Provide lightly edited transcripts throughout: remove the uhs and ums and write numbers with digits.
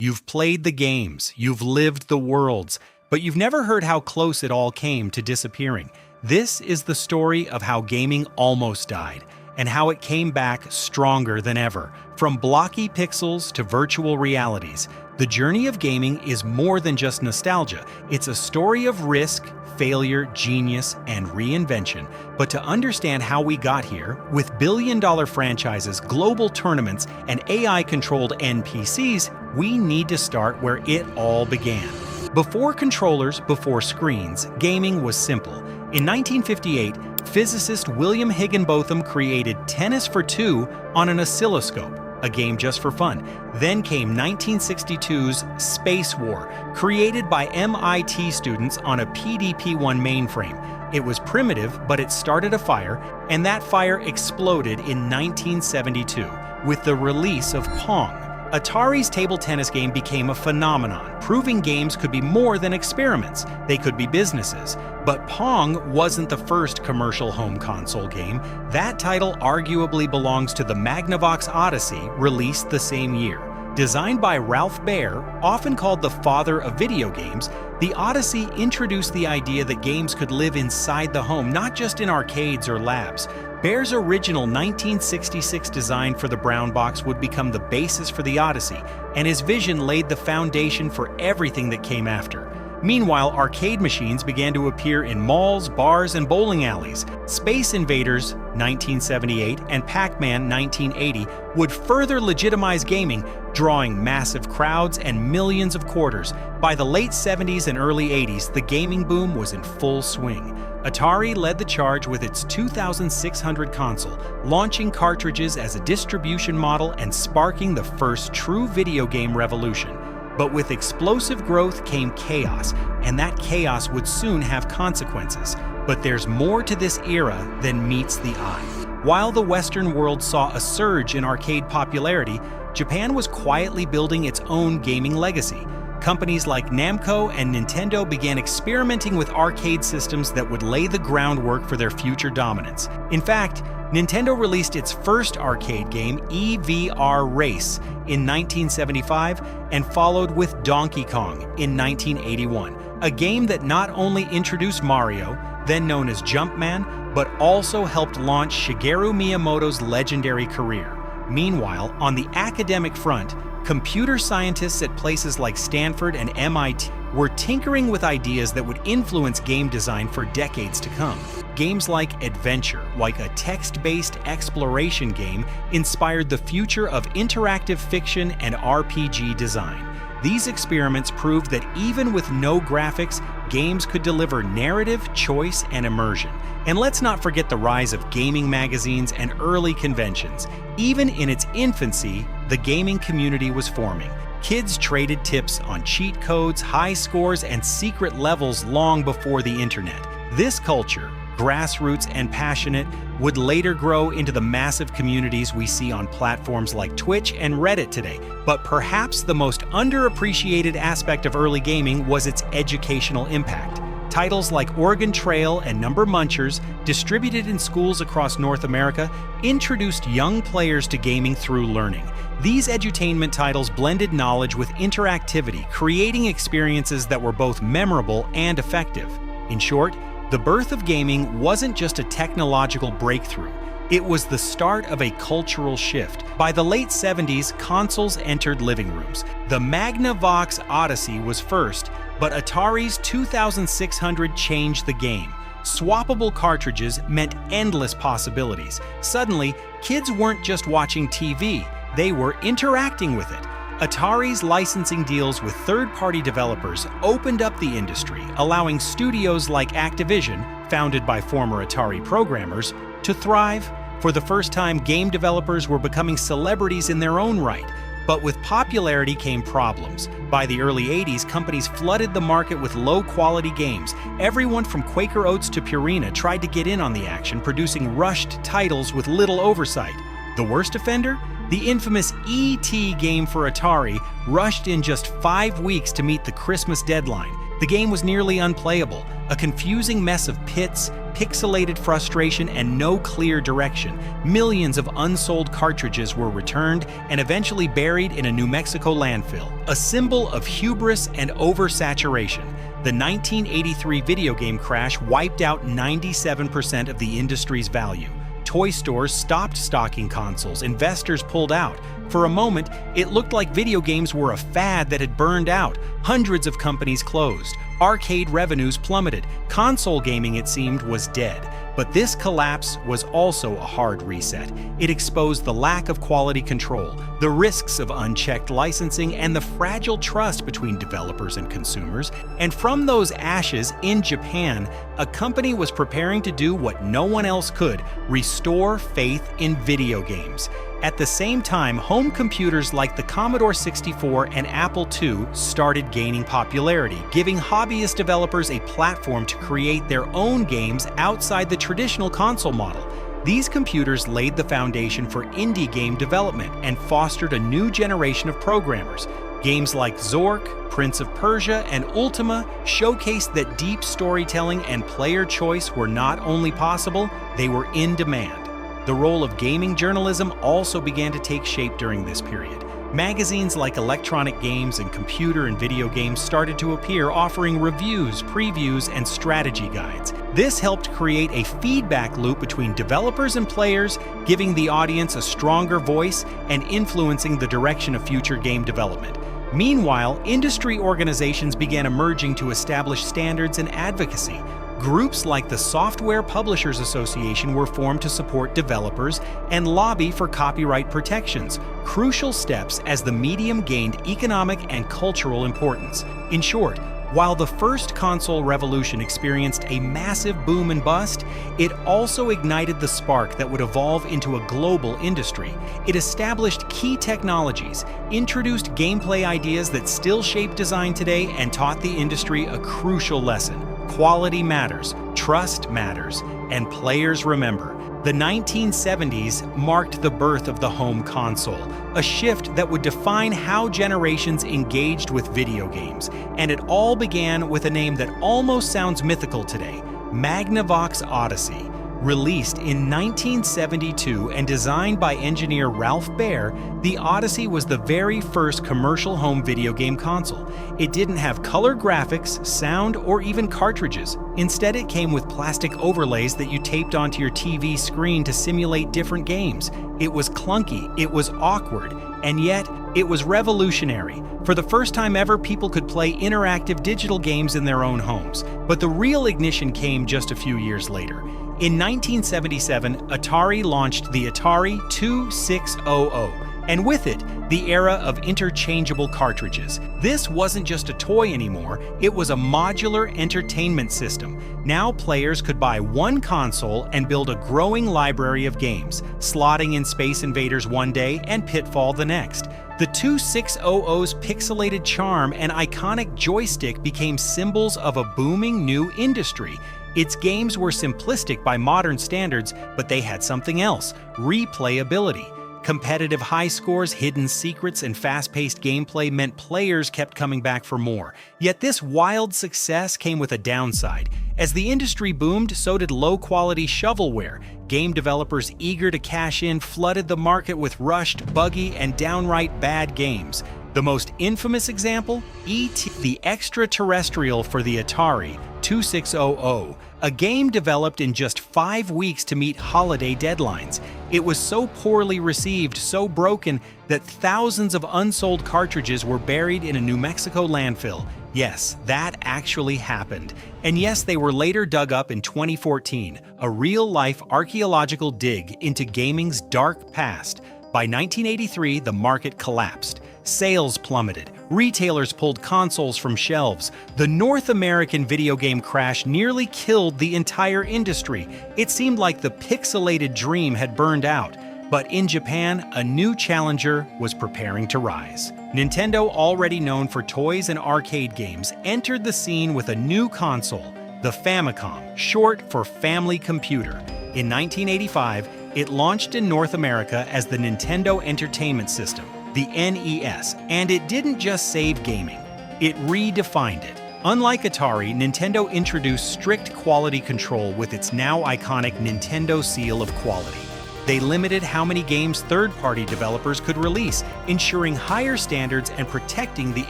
You've played the games, you've lived the worlds, but you've never heard how close it all came to disappearing. This is the story of how gaming almost died, and how it came back stronger than ever. From blocky pixels to virtual realities, the journey of gaming is more than just nostalgia. It's a story of risk, failure, genius, and reinvention. But to understand how we got here, with billion-dollar franchises, global tournaments, and AI-controlled NPCs, we need to start where it all began. Before controllers, before screens, gaming was simple. In 1958, physicist William Higginbotham created Tennis for Two on an oscilloscope, a game just for fun. Then came 1962's Spacewar, created by MIT students on a PDP-1 mainframe. It was primitive, but it started a fire, and that fire exploded in 1972 with the release of Pong. Atari's table tennis game became a phenomenon, proving games could be more than experiments. They could be businesses. But Pong wasn't the first commercial home console game. That title arguably belongs to the Magnavox Odyssey, released the same year. Designed by Ralph Baer, often called the father of video games, the Odyssey introduced the idea that games could live inside the home, not just in arcades or labs. Baer's original 1966 design for the brown box would become the basis for the Odyssey, and his vision laid the foundation for everything that came after. Meanwhile, arcade machines began to appear in malls, bars, and bowling alleys. Space Invaders, 1978, and Pac-Man, 1980, would further legitimize gaming, drawing massive crowds and millions of quarters. By the late 70s and early 80s, the gaming boom was in full swing. Atari led the charge with its 2600 console, launching cartridges as a distribution model and sparking the first true video game revolution. But with explosive growth came chaos, and that chaos would soon have consequences. But there's more to this era than meets the eye. While the Western world saw a surge in arcade popularity, Japan was quietly building its own gaming legacy. Companies like Namco and Nintendo began experimenting with arcade systems that would lay the groundwork for their future dominance. In fact, Nintendo released its first arcade game, EVR Race, in 1975 and followed with Donkey Kong in 1981, a game that not only introduced Mario, then known as Jumpman, but also helped launch Shigeru Miyamoto's legendary career. Meanwhile, on the academic front, computer scientists at places like Stanford and MIT were tinkering with ideas that would influence game design for decades to come. Games like Adventure, like a text-based exploration game, inspired the future of interactive fiction and RPG design. These experiments proved that even with no graphics, games could deliver narrative, choice, and immersion. And let's not forget the rise of gaming magazines and early conventions. Even in its infancy, the gaming community was forming. Kids traded tips on cheat codes, high scores, and secret levels long before the internet. This culture, grassroots and passionate, would later grow into the massive communities we see on platforms like Twitch and Reddit today. But perhaps the most underappreciated aspect of early gaming was its educational impact. Titles like Oregon Trail and Number Munchers, distributed in schools across North America, introduced young players to gaming through learning. These edutainment titles blended knowledge with interactivity, creating experiences that were both memorable and effective. In short, the birth of gaming wasn't just a technological breakthrough. It was the start of a cultural shift. By the late 70s, consoles entered living rooms. The Magnavox Odyssey was first, but Atari's 2600 changed the game. Swappable cartridges meant endless possibilities. Suddenly, kids weren't just watching TV, they were interacting with it. Atari's licensing deals with third-party developers opened up the industry, allowing studios like Activision, founded by former Atari programmers, to thrive. For the first time, game developers were becoming celebrities in their own right. But with popularity came problems. By the early 80s, companies flooded the market with low-quality games. Everyone from Quaker Oats to Purina tried to get in on the action, producing rushed titles with little oversight. The worst offender? The infamous E.T. game for Atari rushed in just 5 weeks to meet the Christmas deadline. The game was nearly unplayable, a confusing mess of pits, pixelated frustration, and no clear direction. Millions of unsold cartridges were returned and eventually buried in a New Mexico landfill, a symbol of hubris and oversaturation. The 1983 video game crash wiped out 97% of the industry's value. Toy stores stopped stocking consoles, investors pulled out. For a moment, it looked like video games were a fad that had burned out. Hundreds of companies closed. Arcade revenues plummeted. Console gaming, it seemed, was dead. But this collapse was also a hard reset. It exposed the lack of quality control, the risks of unchecked licensing, and the fragile trust between developers and consumers. And from those ashes, in Japan, a company was preparing to do what no one else could: restore faith in video games. At the same time, home computers like the Commodore 64 and Apple II started gaining popularity, giving hobbyist developers a platform to create their own games outside the traditional console model. These computers laid the foundation for indie game development and fostered a new generation of programmers. Games like Zork, Prince of Persia, and Ultima showcased that deep storytelling and player choice were not only possible, they were in demand. The role of gaming journalism also began to take shape during this period. Magazines like Electronic Games and Computer and Video Games started to appear, offering reviews, previews, and strategy guides. This helped create a feedback loop between developers and players, giving the audience a stronger voice and influencing the direction of future game development. Meanwhile, industry organizations began emerging to establish standards and advocacy. Groups like the Software Publishers Association were formed to support developers and lobby for copyright protections, crucial steps as the medium gained economic and cultural importance. In short, while the first console revolution experienced a massive boom and bust, it also ignited the spark that would evolve into a global industry. It established key technologies, introduced gameplay ideas that still shape design today, and taught the industry a crucial lesson: quality matters, trust matters, and players remember. The 1970s marked the birth of the home console, a shift that would define how generations engaged with video games. And it all began with a name that almost sounds mythical today: Magnavox Odyssey. Released in 1972 and designed by engineer Ralph Baer, the Odyssey was the very first commercial home video game console. It didn't have color graphics, sound, or even cartridges. Instead, it came with plastic overlays that you taped onto your TV screen to simulate different games. It was clunky, it was awkward, and yet it was revolutionary. For the first time ever, people could play interactive digital games in their own homes. But the real ignition came just a few years later. In 1977, Atari launched the Atari 2600, and with it, the era of interchangeable cartridges. This wasn't just a toy anymore, it was a modular entertainment system. Now players could buy one console and build a growing library of games, slotting in Space Invaders one day and Pitfall the next. The 2600's pixelated charm and iconic joystick became symbols of a booming new industry. Its games were simplistic by modern standards, but they had something else: replayability. Competitive high scores, hidden secrets, and fast-paced gameplay meant players kept coming back for more. Yet this wild success came with a downside. As the industry boomed, so did low-quality shovelware. Game developers eager to cash in flooded the market with rushed, buggy, and downright bad games. The most infamous example? E.T. the Extraterrestrial for the Atari 2600, a game developed in just 5 weeks to meet holiday deadlines. It was so poorly received, so broken, that thousands of unsold cartridges were buried in a New Mexico landfill. Yes, that actually happened. And yes, they were later dug up in 2014, a real-life archaeological dig into gaming's dark past. By 1983, the market collapsed. Sales plummeted. Retailers pulled consoles from shelves. The North American video game crash nearly killed the entire industry. It seemed like the pixelated dream had burned out. But in Japan, a new challenger was preparing to rise. Nintendo, already known for toys and arcade games, entered the scene with a new console, the Famicom, short for Family Computer. In 1985, it launched in North America as the Nintendo Entertainment System, the NES, and it didn't just save gaming, it redefined it. Unlike Atari, Nintendo introduced strict quality control with its now iconic Nintendo seal of quality. They limited how many games third-party developers could release, ensuring higher standards and protecting the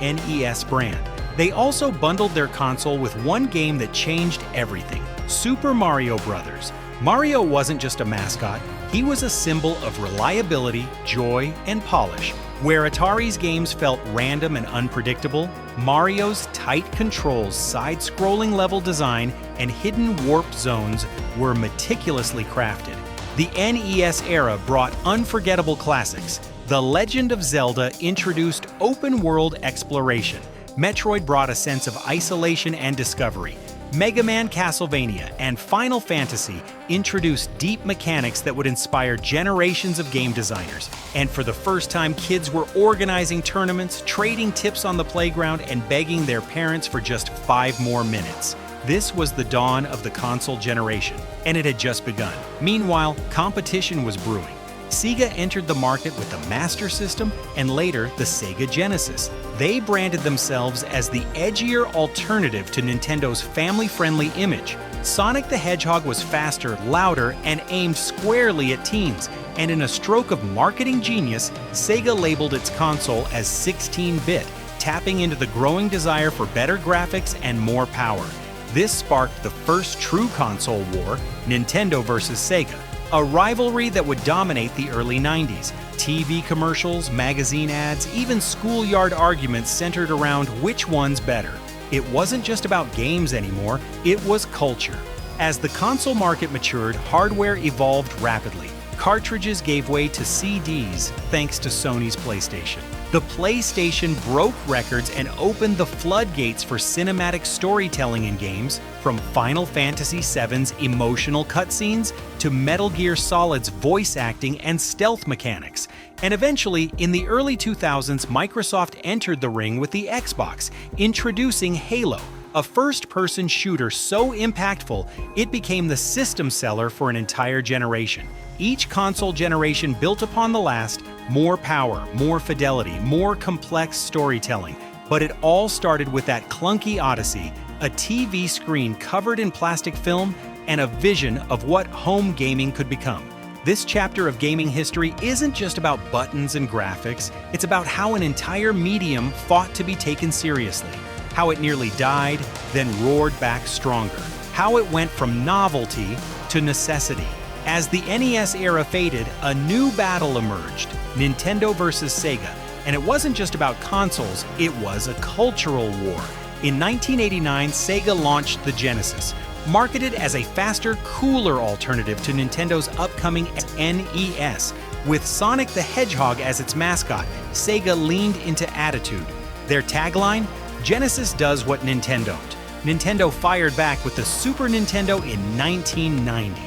NES brand. They also bundled their console with one game that changed everything: Super Mario Bros. Mario wasn't just a mascot, he was a symbol of reliability, joy, and polish. Where Atari's games felt random and unpredictable, Mario's tight controls, side-scrolling level design, and hidden warp zones were meticulously crafted. The NES era brought unforgettable classics. The Legend of Zelda introduced open-world exploration. Metroid brought a sense of isolation and discovery. Mega Man, Castlevania, and Final Fantasy introduced deep mechanics that would inspire generations of game designers. And for the first time, kids were organizing tournaments, trading tips on the playground, and begging their parents for just 5 more minutes. This was the dawn of the console generation, and it had just begun. Meanwhile, competition was brewing. Sega entered the market with the Master System and later the Sega Genesis. They branded themselves as the edgier alternative to Nintendo's family-friendly image. Sonic the Hedgehog was faster, louder, and aimed squarely at teens. And in a stroke of marketing genius, Sega labeled its console as 16-bit, tapping into the growing desire for better graphics and more power. This sparked the first true console war, Nintendo versus Sega, a rivalry that would dominate the early 90s. TV commercials, magazine ads, even schoolyard arguments centered around which one's better. It wasn't just about games anymore, it was culture. As the console market matured, hardware evolved rapidly. Cartridges gave way to CDs thanks to Sony's PlayStation. The PlayStation broke records and opened the floodgates for cinematic storytelling in games, from Final Fantasy VII's emotional cutscenes to Metal Gear Solid's voice acting and stealth mechanics. And eventually, in the early 2000s, Microsoft entered the ring with the Xbox, introducing Halo, a first-person shooter so impactful it became the system seller for an entire generation. Each console generation built upon the last, more power, more fidelity, more complex storytelling. But it all started with that clunky Odyssey, a TV screen covered in plastic film, and a vision of what home gaming could become. This chapter of gaming history isn't just about buttons and graphics, it's about how an entire medium fought to be taken seriously, how it nearly died, then roared back stronger, how it went from novelty to necessity. As the NES era faded, a new battle emerged, Nintendo versus Sega. And it wasn't just about consoles, it was a cultural war. In 1989, Sega launched the Genesis, marketed as a faster, cooler alternative to Nintendo's upcoming NES. With Sonic the Hedgehog as its mascot, Sega leaned into attitude. Their tagline? Genesis does what Nintendo don't. Nintendo fired back with the Super Nintendo in 1990.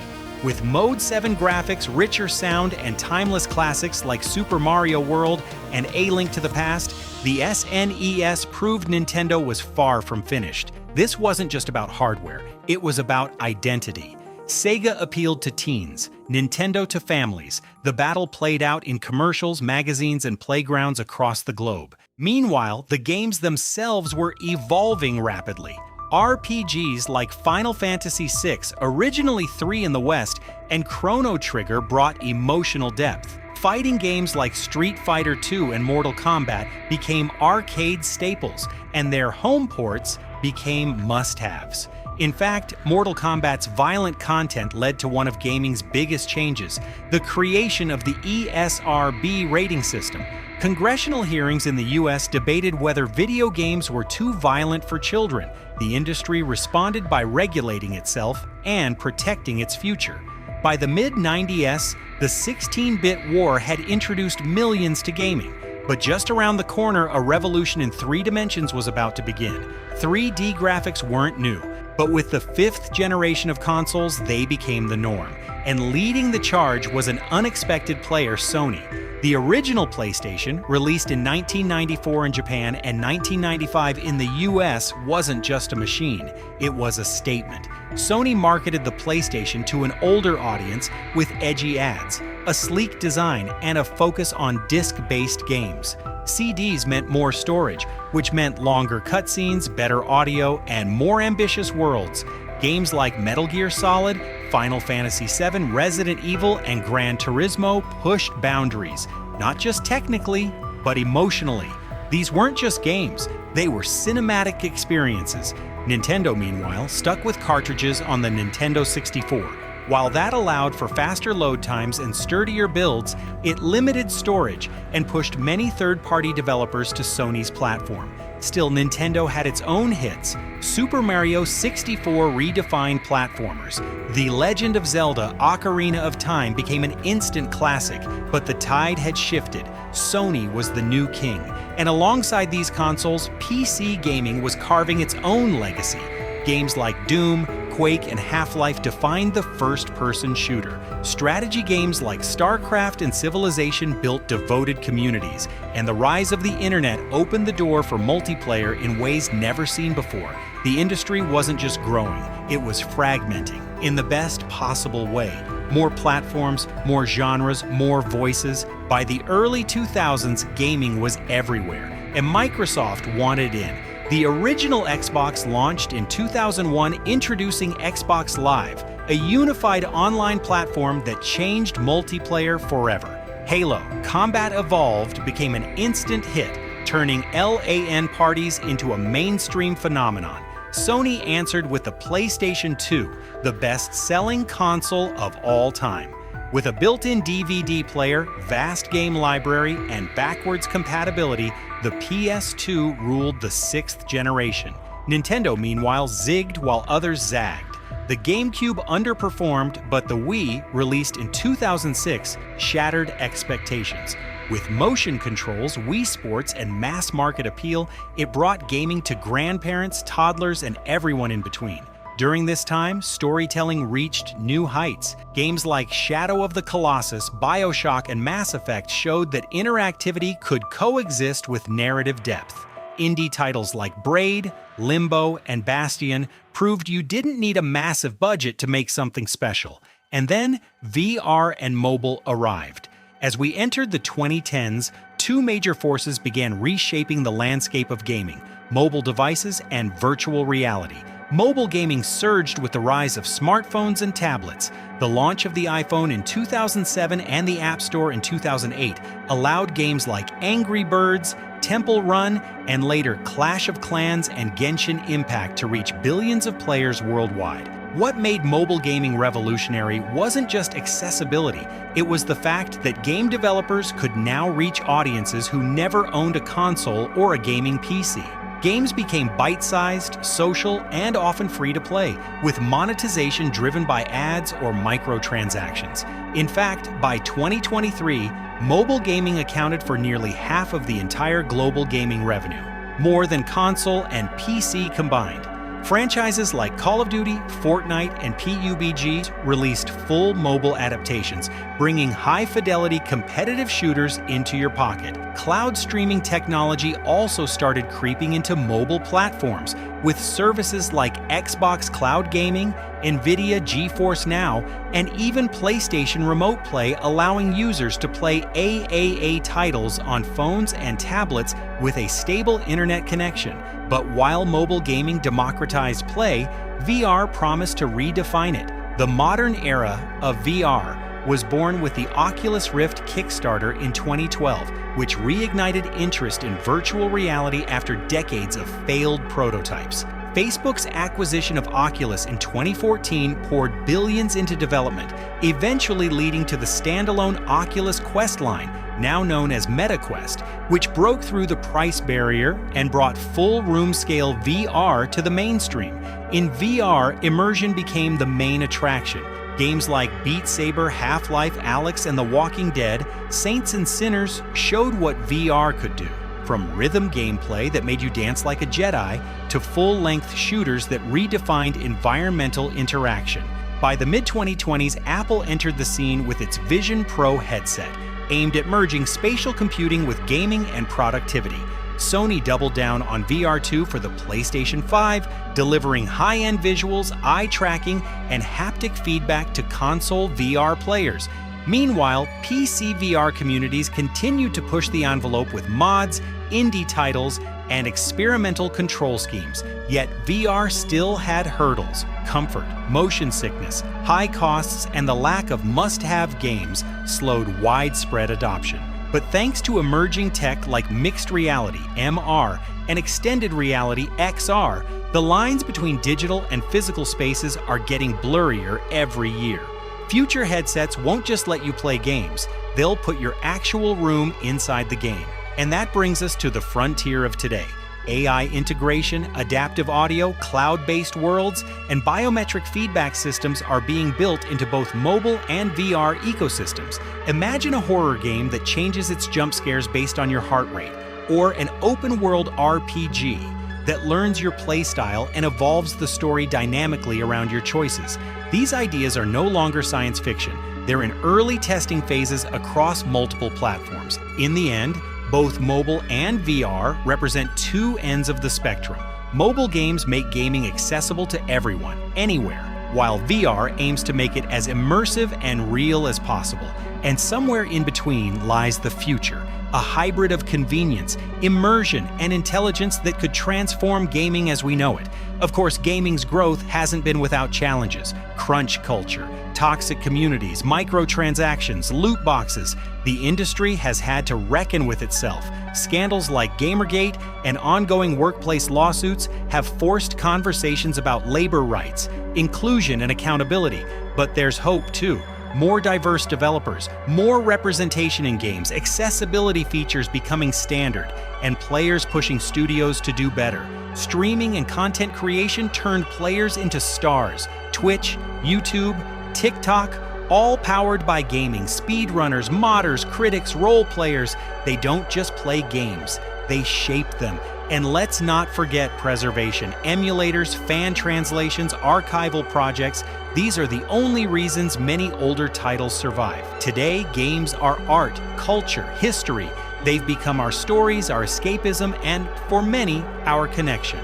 With Mode 7 graphics, richer sound, and timeless classics like Super Mario World and A Link to the Past, the SNES proved Nintendo was far from finished. This wasn't just about hardware, it was about identity. Sega appealed to teens, Nintendo to families. The battle played out in commercials, magazines, and playgrounds across the globe. Meanwhile, the games themselves were evolving rapidly. RPGs like Final Fantasy VI, originally 3 in the West, and Chrono Trigger brought emotional depth. Fighting games like Street Fighter II and Mortal Kombat became arcade staples, and their home ports became must-haves. In fact, Mortal Kombat's violent content led to one of gaming's biggest changes, the creation of the ESRB rating system. Congressional hearings in the US debated whether video games were too violent for children. The industry responded by regulating itself and protecting its future. By the mid-90s, the 16-bit war had introduced millions to gaming. But just around the corner, a revolution in 3 dimensions was about to begin. 3D graphics weren't new, but with the 5th generation of consoles, they became the norm. And leading the charge was an unexpected player, Sony. The original PlayStation, released in 1994 in Japan and 1995 in the US, wasn't just a machine, it was a statement. Sony marketed the PlayStation to an older audience with edgy ads, a sleek design, and a focus on disc-based games. CDs meant more storage, which meant longer cutscenes, better audio, and more ambitious worlds. Games like Metal Gear Solid, Final Fantasy VII, Resident Evil, and Gran Turismo pushed boundaries, not just technically, but emotionally. These weren't just games, they were cinematic experiences. Nintendo, meanwhile, stuck with cartridges on the Nintendo 64. While that allowed for faster load times and sturdier builds, it limited storage and pushed many third-party developers to Sony's platform. Still, Nintendo had its own hits. Super Mario 64 redefined platformers. The Legend of Zelda: Ocarina of Time became an instant classic, but the tide had shifted. Sony was the new king. And alongside these consoles, PC gaming was carving its own legacy. Games like Doom, Quake, and Half-Life defined the first-person shooter. Strategy games like StarCraft and Civilization built devoted communities, and the rise of the internet opened the door for multiplayer in ways never seen before. The industry wasn't just growing, it was fragmenting in the best possible way. More platforms, more genres, more voices. By the early 2000s, gaming was everywhere, and Microsoft wanted in. The original Xbox launched in 2001, introducing Xbox Live, a unified online platform that changed multiplayer forever. Halo: Combat Evolved became an instant hit, turning LAN parties into a mainstream phenomenon. Sony answered with the PlayStation 2, the best-selling console of all time. With a built-in DVD player, vast game library, and backwards compatibility, the PS2 ruled the 6th generation. Nintendo, meanwhile, zigged while others zagged. The GameCube underperformed, but the Wii, released in 2006, shattered expectations. With motion controls, Wii Sports, and mass-market appeal, it brought gaming to grandparents, toddlers, and everyone in between. During this time, storytelling reached new heights. Games like Shadow of the Colossus, BioShock, and Mass Effect showed that interactivity could coexist with narrative depth. Indie titles like Braid, Limbo, and Bastion proved you didn't need a massive budget to make something special. And then VR and mobile arrived. As we entered the 2010s, two major forces began reshaping the landscape of gaming: mobile devices and virtual reality. Mobile gaming surged with the rise of smartphones and tablets. The launch of the iPhone in 2007 and the App Store in 2008 allowed games like Angry Birds, Temple Run, and later Clash of Clans and Genshin Impact to reach billions of players worldwide. What made mobile gaming revolutionary wasn't just accessibility, it was the fact that game developers could now reach audiences who never owned a console or a gaming PC. Games became bite-sized, social, and often free to play, with monetization driven by ads or microtransactions. In fact, by 2023, mobile gaming accounted for nearly half of the entire global gaming revenue, more than console and PC combined. Franchises like Call of Duty, Fortnite, and PUBG released full mobile adaptations, bringing high-fidelity competitive shooters into your pocket. Cloud streaming technology also started creeping into mobile platforms, with services like Xbox Cloud Gaming, NVIDIA GeForce Now, and even PlayStation Remote Play allowing users to play AAA titles on phones and tablets with a stable internet connection. But while mobile gaming democratized play, VR promised to redefine it. The modern era of VR was born with the Oculus Rift Kickstarter in 2012, which reignited interest in virtual reality after decades of failed prototypes. Facebook's acquisition of Oculus in 2014 poured billions into development, eventually leading to the standalone Oculus Quest line, now known as MetaQuest, which broke through the price barrier and brought full room-scale VR to the mainstream. In VR, immersion became the main attraction. Games like Beat Saber, Half-Life, Alyx, and The Walking Dead, Saints and Sinners showed what VR could do. From rhythm gameplay that made you dance like a Jedi, to full-length shooters that redefined environmental interaction. By the mid-2020s, Apple entered the scene with its Vision Pro headset, aimed at merging spatial computing with gaming and productivity. Sony doubled down on VR2 for the PlayStation 5, delivering high-end visuals, eye tracking, and haptic feedback to console VR players. Meanwhile, PC VR communities continue to push the envelope with mods, indie titles, and experimental control schemes. Yet VR still had hurdles: comfort, motion sickness, high costs, and the lack of must-have games slowed widespread adoption. But thanks to emerging tech like mixed reality (MR) and extended reality (XR), the lines between digital and physical spaces are getting blurrier every year. Future headsets won't just let you play games, they'll put your actual room inside the game. And that brings us to the frontier of today. AI integration, adaptive audio, cloud-based worlds, and biometric feedback systems are being built into both mobile and VR ecosystems. Imagine a horror game that changes its jump scares based on your heart rate, or an open-world RPG that learns your playstyle and evolves the story dynamically around your choices. These ideas are no longer science fiction. They're in early testing phases across multiple platforms. In the end, both mobile and VR represent two ends of the spectrum. Mobile games make gaming accessible to everyone, anywhere, while VR aims to make it as immersive and real as possible. And somewhere in between lies the future, a hybrid of convenience, immersion, and intelligence that could transform gaming as we know it. Of course, gaming's growth hasn't been without challenges: crunch culture, toxic communities, microtransactions, loot boxes. The industry has had to reckon with itself. Scandals like Gamergate and ongoing workplace lawsuits have forced conversations about labor rights, inclusion, and accountability. But there's hope too. More diverse developers, more representation in games, accessibility features becoming standard, and players pushing studios to do better. Streaming and content creation turned players into stars. Twitch, YouTube, TikTok, all powered by gaming. Speedrunners, modders, critics, role players. They don't just play games, they shape them. And let's not forget preservation. Emulators, fan translations, archival projects. These are the only reasons many older titles survive. Today, games are art, culture, history. They've become our stories, our escapism, and, for many, our connection.